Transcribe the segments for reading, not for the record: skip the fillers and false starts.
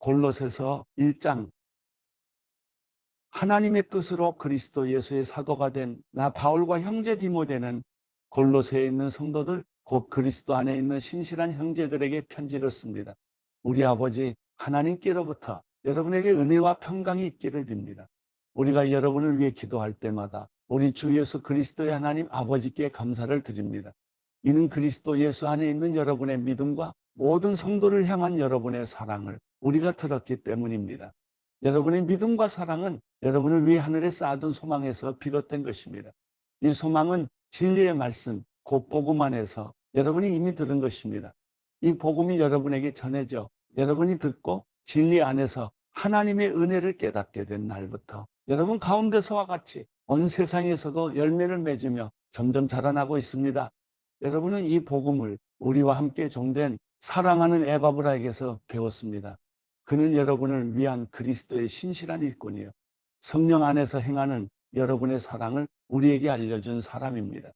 골로새서 1장. 하나님의 뜻으로 그리스도 예수의 사도가 된 나 바울과 형제 디모데는 골로새에 있는 성도들 곧 그리스도 안에 있는 신실한 형제들에게 편지를 씁니다. 우리 아버지 하나님께로부터 여러분에게 은혜와 평강이 있기를 빕니다. 우리가 여러분을 위해 기도할 때마다 우리 주 예수 그리스도의 하나님 아버지께 감사를 드립니다. 이는 그리스도 예수 안에 있는 여러분의 믿음과 모든 성도를 향한 여러분의 사랑을 우리가 들었기 때문입니다. 여러분의 믿음과 사랑은 여러분을 위해 하늘에 쌓아둔 소망에서 비롯된 것입니다. 이 소망은 진리의 말씀, 곧 복음 안에서 여러분이 이미 들은 것입니다. 이 복음이 여러분에게 전해져 여러분이 듣고 진리 안에서 하나님의 은혜를 깨닫게 된 날부터 여러분 가운데서와 같이 온 세상에서도 열매를 맺으며 점점 자라나고 있습니다. 여러분은 이 복음을 우리와 함께 종된 사랑하는 에바브라에게서 배웠습니다. 그는 여러분을 위한 그리스도의 신실한 일꾼이요, 성령 안에서 행하는 여러분의 사랑을 우리에게 알려준 사람입니다.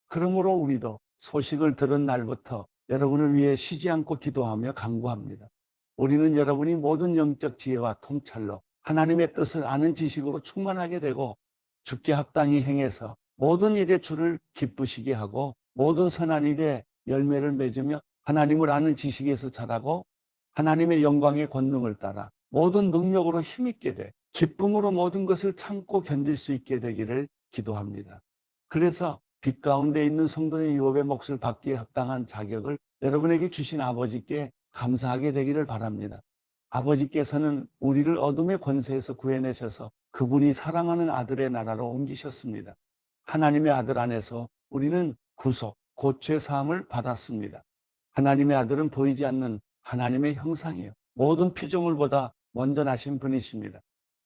그러므로 우리도 소식을 들은 날부터 여러분을 위해 쉬지 않고 기도하며 간구합니다. 우리는 여러분이 모든 영적 지혜와 통찰로 하나님의 뜻을 아는 지식으로 충만하게 되고 주께 합당히 행해서 모든 일에 주를 기쁘시게 하고 모든 선한 일에 열매를 맺으며 하나님을 아는 지식에서 자라고 하나님의 영광의 권능을 따라 모든 능력으로 힘있게 돼 기쁨으로 모든 것을 참고 견딜 수 있게 되기를 기도합니다. 그래서 빛 가운데 있는 성도의 유업의 몫을 받기에 합당한 자격을 여러분에게 주신 아버지께 감사하게 되기를 바랍니다. 아버지께서는 우리를 어둠의 권세에서 구해내셔서 그분이 사랑하는 아들의 나라로 옮기셨습니다. 하나님의 아들 안에서 우리는 구속, 곧 죄사함을 받았습니다. 하나님의 아들은 보이지 않는 하나님의 형상이에요. 모든 피조물보다 먼저 나신 분이십니다.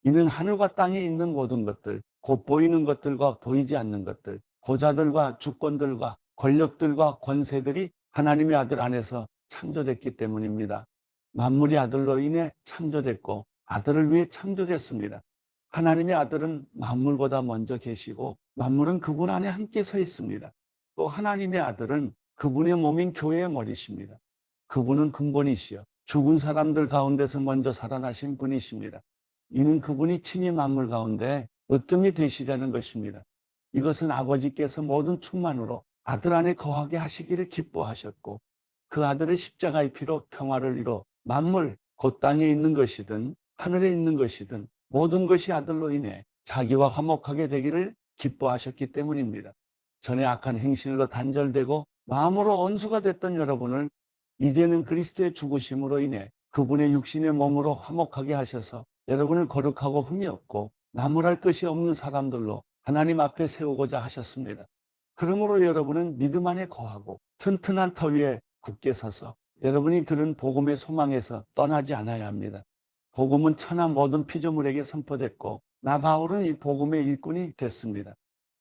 이는 하늘과 땅에 있는 모든 것들, 곧 보이는 것들과 보이지 않는 것들, 보좌들과 주권들과 권력들과 권세들이 하나님의 아들 안에서 창조됐기 때문입니다. 만물이 아들로 인해 창조됐고 아들을 위해 창조됐습니다. 하나님의 아들은 만물보다 먼저 계시고 만물은 그분 안에 함께 서 있습니다. 또 하나님의 아들은 그분의 몸인 교회의 머리십니다. 그분은 근본이시여 죽은 사람들 가운데서 먼저 살아나신 분이십니다. 이는 그분이 친히 만물 가운데 으뜸이 되시려는 것입니다. 이것은 아버지께서 모든 충만으로 아들 안에 거하게 하시기를 기뻐하셨고 그 아들의 십자가의 피로 평화를 이뤄 만물 곧 땅에 있는 것이든 하늘에 있는 것이든 모든 것이 아들로 인해 자기와 화목하게 되기를 기뻐하셨기 때문입니다. 전에 악한 행실로 단절되고 마음으로 원수가 됐던 여러분을 이제는 그리스도의 죽으심으로 인해 그분의 육신의 몸으로 화목하게 하셔서 여러분을 거룩하고 흠이 없고 나무랄 것이 없는 사람들로 하나님 앞에 세우고자 하셨습니다. 그러므로 여러분은 믿음 안에 거하고 튼튼한 터 위에 굳게 서서 여러분이 들은 복음의 소망에서 떠나지 않아야 합니다. 복음은 천하 모든 피조물에게 선포됐고 나 바울은 이 복음의 일꾼이 됐습니다.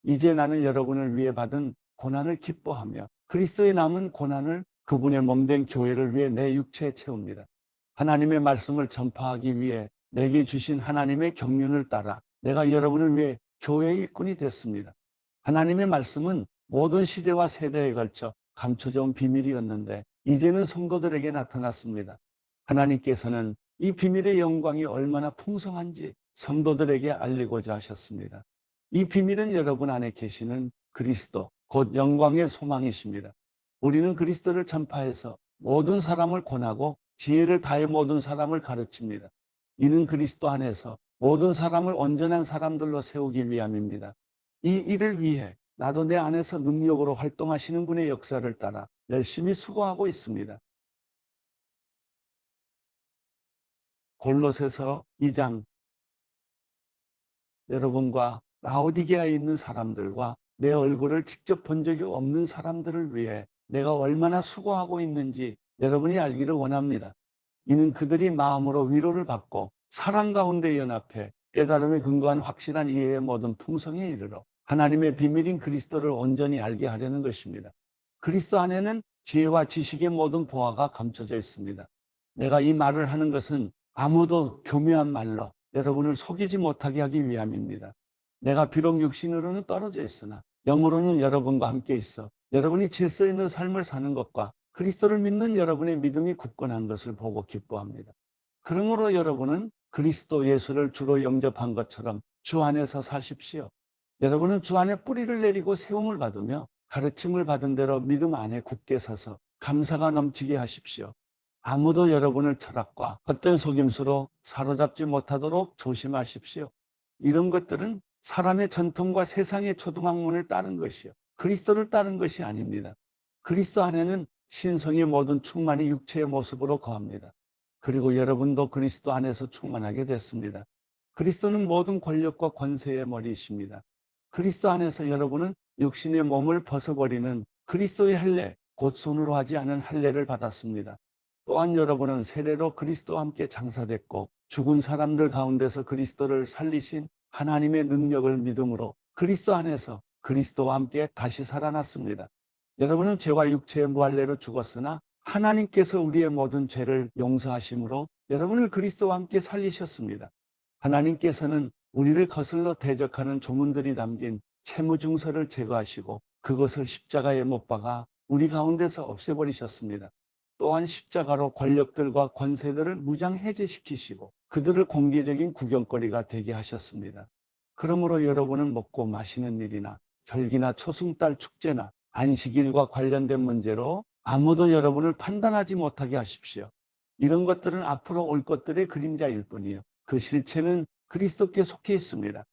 이제 나는 여러분을 위해 받은 고난을 기뻐하며 그리스도의 남은 고난을 그분의 몸된 교회를 위해 내 육체에 채웁니다. 하나님의 말씀을 전파하기 위해 내게 주신 하나님의 경륜을 따라 내가 여러분을 위해 교회의 일꾼이 됐습니다. 하나님의 말씀은 모든 시대와 세대에 걸쳐 감춰져 온 비밀이었는데 이제는 성도들에게 나타났습니다. 하나님께서는 이 비밀의 영광이 얼마나 풍성한지 성도들에게 알리고자 하셨습니다. 이 비밀은 여러분 안에 계시는 그리스도, 곧 영광의 소망이십니다. 우리는 그리스도를 전파해서 모든 사람을 권하고 지혜를 다해 모든 사람을 가르칩니다. 이는 그리스도 안에서 모든 사람을 온전한 사람들로 세우기 위함입니다. 이 일을 위해 나도 내 안에서 능력으로 활동하시는 분의 역사를 따라 열심히 수고하고 있습니다. 골로새서 2장. 여러분과 라오디게아에 있는 사람들과 내 얼굴을 직접 본 적이 없는 사람들을 위해 내가 얼마나 수고하고 있는지 여러분이 알기를 원합니다. 이는 그들이 마음으로 위로를 받고 사랑 가운데 연합해 깨달음에 근거한 확실한 이해의 모든 풍성에 이르러 하나님의 비밀인 그리스도를 온전히 알게 하려는 것입니다. 그리스도 안에는 지혜와 지식의 모든 보화가 감춰져 있습니다. 내가 이 말을 하는 것은 아무도 교묘한 말로 여러분을 속이지 못하게 하기 위함입니다. 내가 비록 육신으로는 떨어져 있으나 영으로는 여러분과 함께 있어 여러분이 질서 있는 삶을 사는 것과 그리스도를 믿는 여러분의 믿음이 굳건한 것을 보고 기뻐합니다. 그러므로 여러분은 그리스도 예수를 주로 영접한 것처럼 주 안에서 사십시오. 여러분은 주 안에 뿌리를 내리고 세움을 받으며 가르침을 받은 대로 믿음 안에 굳게 서서 감사가 넘치게 하십시오. 아무도 여러분을 철학과 헛된 속임수로 사로잡지 못하도록 조심하십시오. 이런 것들은 사람의 전통과 세상의 초등학문을 따른 것이요, 그리스도를 따른 것이 아닙니다. 그리스도 안에는 신성의 모든 충만이 육체의 모습으로 거합니다. 그리고 여러분도 그리스도 안에서 충만하게 됐습니다. 그리스도는 모든 권력과 권세의 머리이십니다. 그리스도 안에서 여러분은 육신의 몸을 벗어버리는 그리스도의 할례, 곧 손으로 하지 않은 할례를 받았습니다. 또한 여러분은 세례로 그리스도와 함께 장사됐고 죽은 사람들 가운데서 그리스도를 살리신 하나님의 능력을 믿음으로 그리스도 안에서 그리스도와 함께 다시 살아났습니다. 여러분은 죄와 육체의 무할례로 죽었으나 하나님께서 우리의 모든 죄를 용서하심으로 여러분을 그리스도와 함께 살리셨습니다. 하나님께서는 우리를 거슬러 대적하는 조문들이 담긴 채무증서를 제거하시고 그것을 십자가에 못 박아 우리 가운데서 없애버리셨습니다. 또한 십자가로 권력들과 권세들을 무장해제시키시고 그들을 공개적인 구경거리가 되게 하셨습니다. 그러므로 여러분은 먹고 마시는 일이나 절기나 초승달 축제나 안식일과 관련된 문제로 아무도 여러분을 판단하지 못하게 하십시오. 이런 것들은 앞으로 올 것들의 그림자일 뿐이요, 그 실체는 그리스도께 속해 있습니다.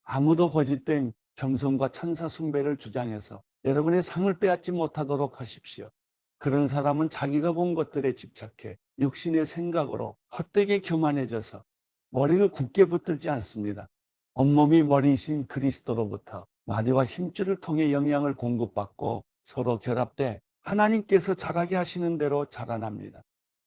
아무도 거짓된 겸손과 천사 숭배를 주장해서 여러분의 상을 빼앗지 못하도록 하십시오. 그런 사람은 자기가 본 것들에 집착해 육신의 생각으로 헛되게 교만해져서 머리를 굳게 붙들지 않습니다. 온몸이 머리이신 그리스도로부터 마디와 힘줄을 통해 영향을 공급받고 서로 결합돼 하나님께서 자라게 하시는 대로 자라납니다.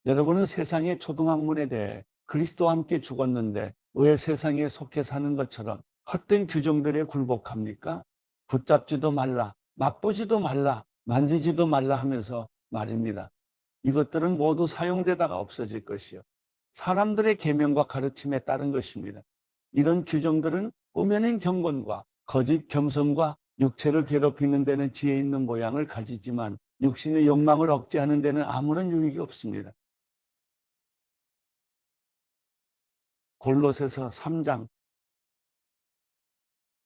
여러분은 세상의 초등학문에 대해 그리스도와 함께 죽었는데 왜 세상에 속해 사는 것처럼 헛된 규정들에 굴복합니까? 붙잡지도 말라, 맛보지도 말라, 만지지도 말라 하면서 말입니다. 이것들은 모두 사용되다가 없어질 것이요, 사람들의 계명과 가르침에 따른 것입니다. 이런 규정들은 꾸며낸 경건과 거짓 겸손과 육체를 괴롭히는 데는 지혜 있는 모양을 가지지만 육신의 욕망을 억제하는 데는 아무런 유익이 없습니다. 골로새서 3장.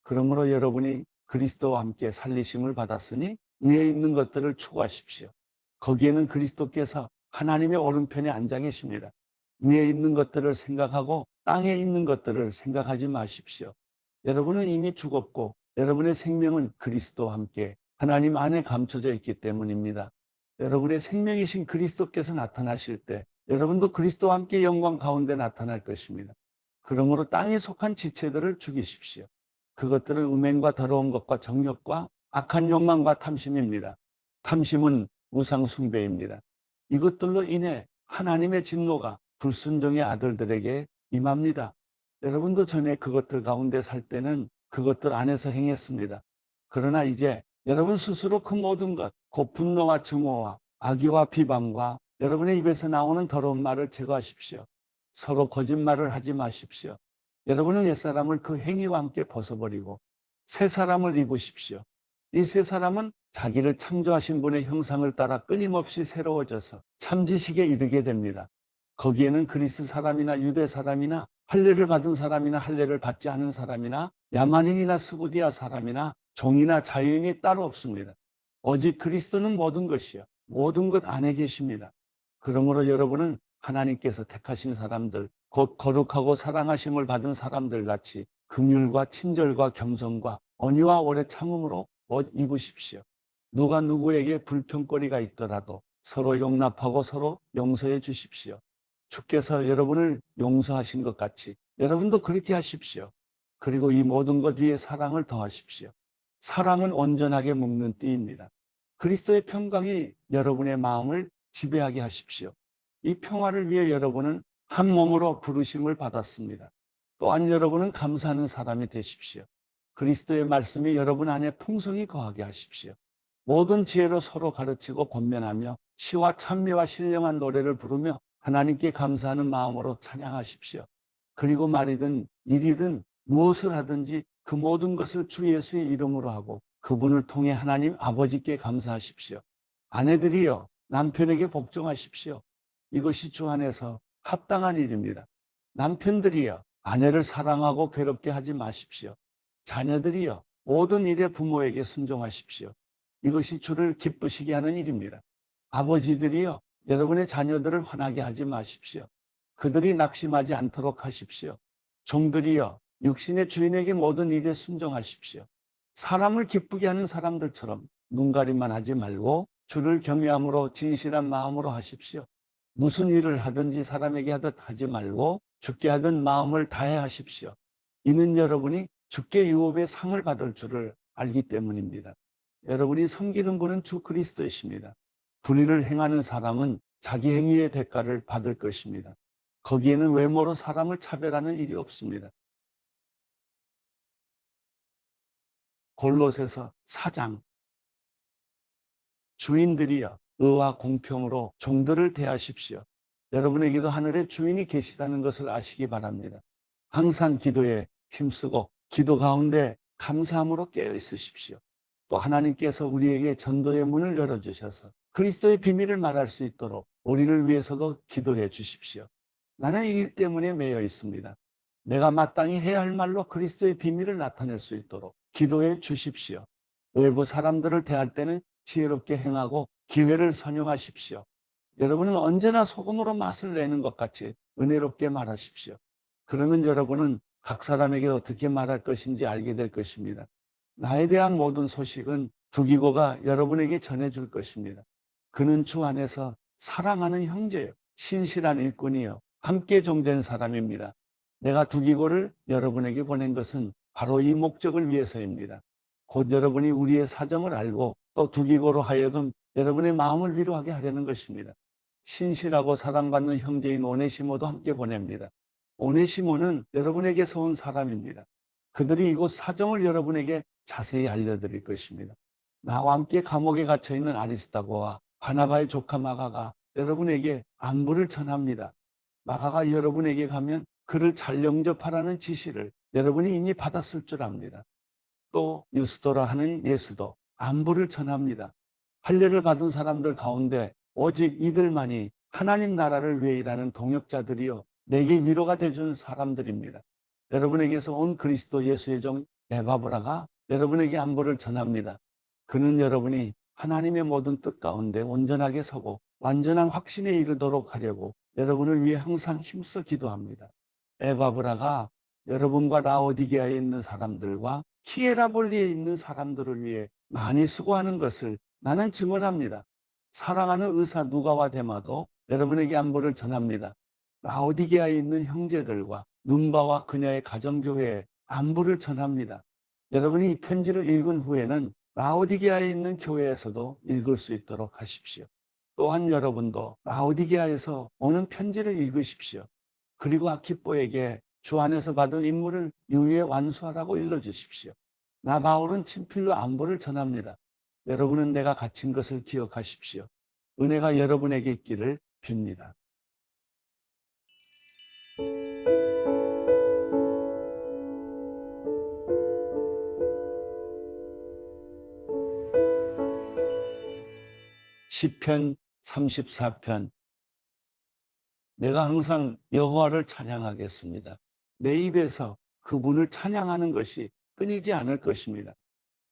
그러므로 여러분이 그리스도와 함께 살리심을 받았으니 위에 있는 것들을 추구하십시오. 거기에는 그리스도께서 하나님의 오른편에 앉아 계십니다. 위에 있는 것들을 생각하고 땅에 있는 것들을 생각하지 마십시오. 여러분은 이미 죽었고 여러분의 생명은 그리스도와 함께 하나님 안에 감춰져 있기 때문입니다. 여러분의 생명이신 그리스도께서 나타나실 때 여러분도 그리스도와 함께 영광 가운데 나타날 것입니다. 그러므로 땅에 속한 지체들을 죽이십시오. 그것들은 음행과 더러운 것과 정욕과 악한 욕망과 탐심입니다. 탐심은 우상 숭배입니다. 이것들로 인해 하나님의 진노가 불순종의 아들들에게 임합니다. 여러분도 전에 그것들 가운데 살 때는 그것들 안에서 행했습니다. 그러나 이제 여러분 스스로 그 모든 것, 곧 분노와 증오와 악의와 비방과 여러분의 입에서 나오는 더러운 말을 제거하십시오. 서로 거짓말을 하지 마십시오. 여러분은 옛사람을 그 행위와 함께 벗어버리고 새 사람을 입으십시오. 이 새 사람은 자기를 창조하신 분의 형상을 따라 끊임없이 새로워져서 참지식에 이르게 됩니다. 거기에는 그리스 사람이나 유대 사람이나 할례를 받은 사람이나 할례를 받지 않은 사람이나 야만인이나 스고디아 사람이나 종이나 자유인이 따로 없습니다. 오직 그리스도는 모든 것이요, 모든 것 안에 계십니다. 그러므로 여러분은 하나님께서 택하신 사람들, 곧 거룩하고 사랑하심을 받은 사람들 같이 긍휼과 친절과 겸손과 온유와 오래 참음으로 옷 입으십시오. 누가 누구에게 불평거리가 있더라도 서로 용납하고 서로 용서해 주십시오. 주께서 여러분을 용서하신 것 같이 여러분도 그렇게 하십시오. 그리고 이 모든 것 위에 사랑을 더하십시오. 사랑은 온전하게 묶는 띠입니다. 그리스도의 평강이 여러분의 마음을 지배하게 하십시오. 이 평화를 위해 여러분은 한 몸으로 부르심을 받았습니다. 또한 여러분은 감사하는 사람이 되십시오. 그리스도의 말씀이 여러분 안에 풍성히 거하게 하십시오. 모든 지혜로 서로 가르치고 권면하며 시와 찬미와 신령한 노래를 부르며 하나님께 감사하는 마음으로 찬양하십시오. 그리고 말이든 일이든 무엇을 하든지 그 모든 것을 주 예수의 이름으로 하고 그분을 통해 하나님 아버지께 감사하십시오. 아내들이여 남편에게 복종하십시오. 이것이 주 안에서 합당한 일입니다. 남편들이여 아내를 사랑하고 괴롭게 하지 마십시오. 자녀들이여 모든 일에 부모에게 순종하십시오. 이것이 주를 기쁘시게 하는 일입니다. 아버지들이여 여러분의 자녀들을 화나게 하지 마십시오. 그들이 낙심하지 않도록 하십시오. 종들이여 육신의 주인에게 모든 일에 순종하십시오. 사람을 기쁘게 하는 사람들처럼 눈가림만 하지 말고 주를 경외함으로 진실한 마음으로 하십시오. 무슨 일을 하든지 사람에게 하듯 하지 말고 주께 하듯 마음을 다해 하십시오. 이는 여러분이 주께 유업의 상을 받을 줄을 알기 때문입니다. 여러분이 섬기는 분은 주 그리스도이십니다. 불의를 행하는 사람은 자기 행위의 대가를 받을 것입니다. 거기에는 외모로 사람을 차별하는 일이 없습니다. 골로새서 4장. 주인들이여 의와 공평으로 종들을 대하십시오. 여러분에게도 하늘에 주인이 계시다는 것을 아시기 바랍니다. 항상 기도에 힘쓰고 기도 가운데 감사함으로 깨어 있으십시오. 또 하나님께서 우리에게 전도의 문을 열어주셔서 그리스도의 비밀을 말할 수 있도록 우리를 위해서도 기도해 주십시오. 나는 이 일 때문에 매여 있습니다. 내가 마땅히 해야 할 말로 그리스도의 비밀을 나타낼 수 있도록 기도해 주십시오. 외부 사람들을 대할 때는 지혜롭게 행하고 기회를 선용하십시오. 여러분은 언제나 소금으로 맛을 내는 것 같이 은혜롭게 말하십시오. 그러면 여러분은 각 사람에게 어떻게 말할 것인지 알게 될 것입니다. 나에 대한 모든 소식은 두기고가 여러분에게 전해줄 것입니다. 그는 주 안에서 사랑하는 형제요, 신실한 일꾼이요, 함께 종된 사람입니다. 내가 두기고를 여러분에게 보낸 것은 바로 이 목적을 위해서입니다. 곧 여러분이 우리의 사정을 알고 또 두기고로 하여금 여러분의 마음을 위로하게 하려는 것입니다. 신실하고 사랑받는 형제인 오네시모도 함께 보냅니다. 오네시모는 여러분에게서 온 사람입니다. 그들이 이곳 사정을 여러분에게 자세히 알려드릴 것입니다. 나와 함께 감옥에 갇혀있는 아리스다고와 바나바의 조카 마가가 여러분에게 안부를 전합니다. 마가가 여러분에게 가면 그를 잘 영접하라는 지시를 여러분이 이미 받았을 줄 압니다. 또 유스도라 하는 예수도 안부를 전합니다. 할례를 받은 사람들 가운데 오직 이들만이 하나님 나라를 위해 일하는 동역자들이요 내게 위로가 되준 사람들입니다. 여러분에게서 온 그리스도 예수의 종 에바브라가 여러분에게 안부를 전합니다. 그는 여러분이 하나님의 모든 뜻 가운데 온전하게 서고 완전한 확신에 이르도록 하려고 여러분을 위해 항상 힘써 기도합니다. 에바브라가 여러분과 라오디게아에 있는 사람들과 히에라볼리에 있는 사람들을 위해 많이 수고하는 것을 나는 증언합니다. 사랑하는 의사 누가와 데마도 여러분에게 안부를 전합니다. 라오디게아에 있는 형제들과 눈바와 그녀의 가정교회에 안부를 전합니다. 여러분이 이 편지를 읽은 후에는 라오디게아에 있는 교회에서도 읽을 수 있도록 하십시오. 또한 여러분도 라오디게아에서 오는 편지를 읽으십시오. 그리고 아키뽀에게 주 안에서 받은 임무를 유유에 완수하라고 일러주십시오. 나 바울은 친필로 안부를 전합니다. 여러분은 내가 갇힌 것을 기억하십시오. 은혜가 여러분에게 있기를 빕니다. 시편 34편. 내가 항상 여호와를 찬양하겠습니다. 내 입에서 그분을 찬양하는 것이 끊이지 않을 것입니다.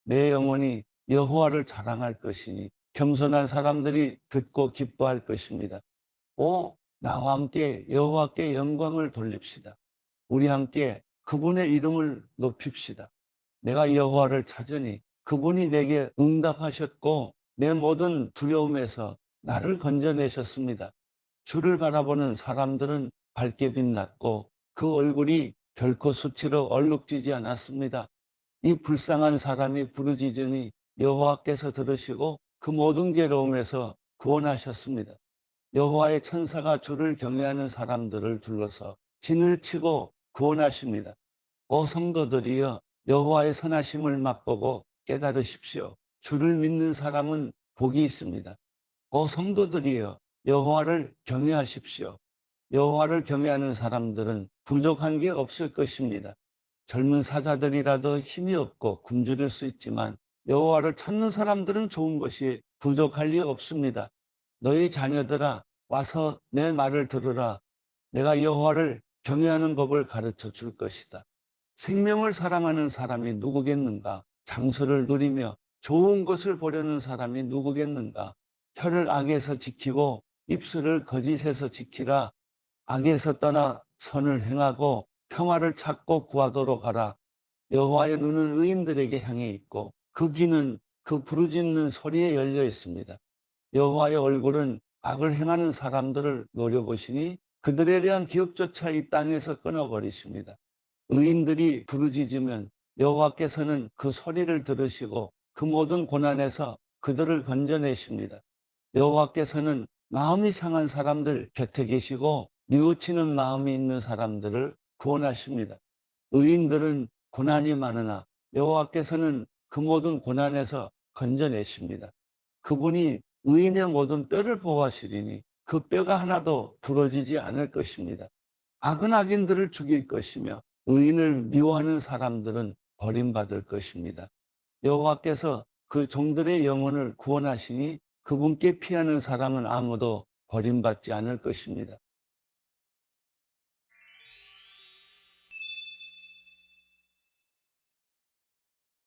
내 영혼이 여호와를 자랑할 것이니 겸손한 사람들이 듣고 기뻐할 것입니다. 오, 나와 함께 여호와께 영광을 돌립시다. 우리 함께 그분의 이름을 높입시다. 내가 여호와를 찾으니 그분이 내게 응답하셨고 내 모든 두려움에서 나를 건져내셨습니다. 주를 바라보는 사람들은 밝게 빛났고 그 얼굴이 결코 수치로 얼룩지지 않았습니다. 이 불쌍한 사람이 부르짖으니 여호와께서 들으시고 그 모든 괴로움에서 구원하셨습니다. 여호와의 천사가 주를 경외하는 사람들을 둘러서 진을 치고 구원하십니다. 오 성도들이여 여호와의 선하심을 맛보고 깨달으십시오. 주를 믿는 사람은 복이 있습니다. 오 성도들이여 여호와를 경외하십시오. 여호와를 경외하는 사람들은 부족한 게 없을 것입니다. 젊은 사자들이라도 힘이 없고 굶주릴 수 있지만 여호와를 찾는 사람들은 좋은 것이 부족할 리 없습니다. 너희 자녀들아 와서 내 말을 들으라. 내가 여호와를 경외하는 법을 가르쳐 줄 것이다. 생명을 사랑하는 사람이 누구겠는가? 장수를 누리며 좋은 것을 보려는 사람이 누구겠는가? 혀를 악에서 지키고 입술을 거짓에서 지키라. 악에서 떠나 선을 행하고 평화를 찾고 구하도록 하라. 여호와의 눈은 의인들에게 향해 있고 그 귀는 그 부르짖는 소리에 열려 있습니다. 여호와의 얼굴은 악을 행하는 사람들을 노려보시니 그들에 대한 기억조차 이 땅에서 끊어버리십니다. 의인들이 부르짖으면 여호와께서는 그 소리를 들으시고 그 모든 고난에서 그들을 건져내십니다. 여호와께서는 마음이 상한 사람들 곁에 계시고 뉘우치는 마음이 있는 사람들을 구원하십니다. 의인들은 고난이 많으나 여호와께서는 그 모든 고난에서 건져내십니다. 그분이 의인의 모든 뼈를 보호하시리니 그 뼈가 하나도 부러지지 않을 것입니다. 악은 악인들을 죽일 것이며 의인을 미워하는 사람들은 버림받을 것입니다. 여호와께서 그 종들의 영혼을 구원하시니 그분께 피하는 사람은 아무도 버림받지 않을 것입니다.